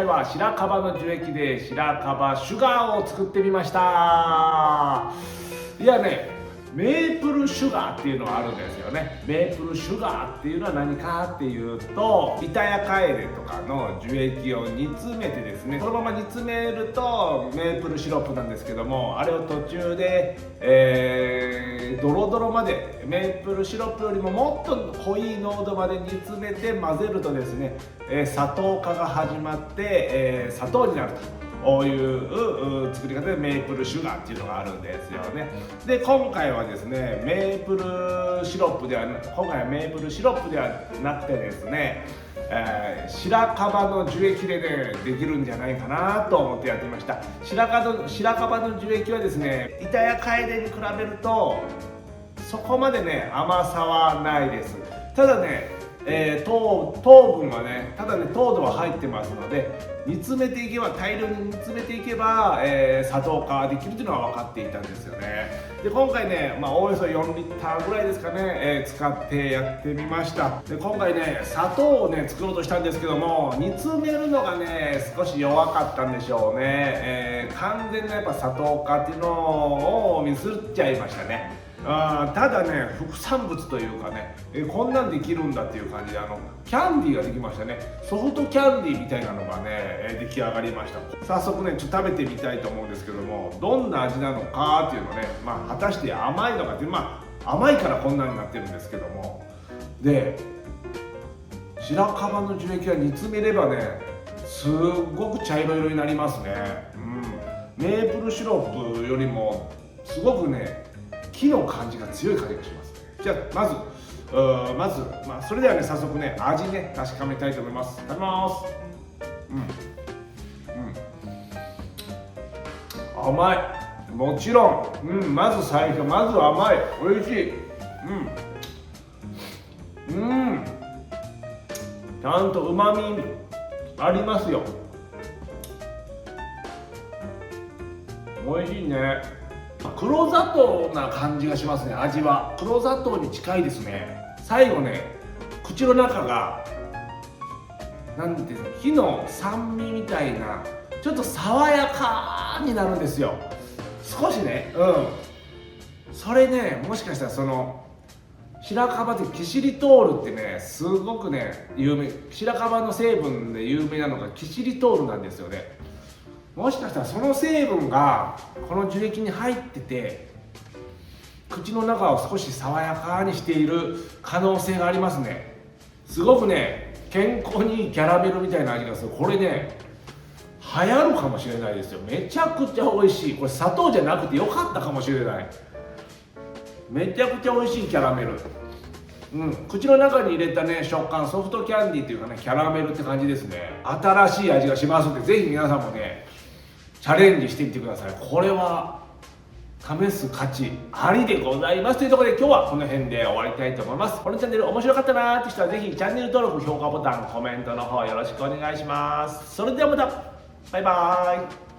回は白樺の樹液で白樺シュガーを作ってみました。いやね、メープルシュガーっていうのがあるんですよね。メープルシュガーっていうのは何かっていうと、板やカエデとかの樹液を煮詰めてですね、そのまま煮詰めるとメープルシロップなんですけども、あれを途中で、ドロドロまで、メープルシロップよりももっと濃い濃度まで煮詰めて混ぜるとですね、砂糖化が始まって、砂糖になると。こういう作り方でメープルシュガーっていうのがあるんですよね。で、今回はですね、メープルシロップではなくてですね、白樺の樹液でね、できるんじゃないかなと思ってやってみました。白樺の樹液はですね、板やカエデに比べるとそこまでね、甘さはないです。ただね、糖分はね、糖度は入ってますので、煮詰めていけば、大量に煮詰めていけば、砂糖化できるというのは分かっていたんですよね。で、今回ね、おおよそ4リッターぐらいですかね、使ってやってみました。で、今回ね、砂糖をね作ろうとしたんですけども、煮詰めるのがね少し弱かったんでしょうね。完全なやっぱ砂糖化っていうのをミスっちゃいましたね。ただね、副産物というかね、こんなんできるんだっていう感じで、キャンディーができましたね。ソフトキャンディーみたいなのがね、出来上がりました。早速ね、ちょっと食べてみたいと思うんですけども、どんな味なのかっていうのね、果たして甘いのかっていう、甘いからこんなになってるんですけども、で、白樺の樹液は煮詰めればね、すっごく茶色色になりますね。メープルシロップよりもすごくね、木の感じが強い感じがしますね。じゃあまずそれではね、早速ね、味ね確かめたいと思います。食べます。甘い。もちろん、まず最初、まず甘い。美味しい。ちゃんと旨味ありますよ。美味しいね。黒砂糖な感じがしますね。味は黒砂糖に近いですね。最後ね、口の中がなんていうの、木の酸味みたいな、ちょっと爽やかになるんですよ。少しね、それね、もしかしたらその白樺ってキシリトールってね、すごくね有名。白樺の成分で有名なのがキシリトールなんですよね。もしかしたらその成分がこの樹液に入ってて、口の中を少し爽やかにしている可能性がありますね。すごくね、健康にいいキャラメルみたいな味がする。これね、流行るかもしれないですよ。めちゃくちゃ美味しい。これ砂糖じゃなくてよかったかもしれない。めちゃくちゃ美味しいキャラメル。口の中に入れたね、食感、ソフトキャンディーっていうかね、キャラメルって感じですね。新しい味がしますので、ぜひ皆さんもね、チャレンジしてみてください。これは試す価値ありでございます。というところで、今日はこの辺で終わりたいと思います。このチャンネル面白かったなーって人は、ぜひチャンネル登録、評価ボタン、コメントの方よろしくお願いします。それではまた。バイバーイ。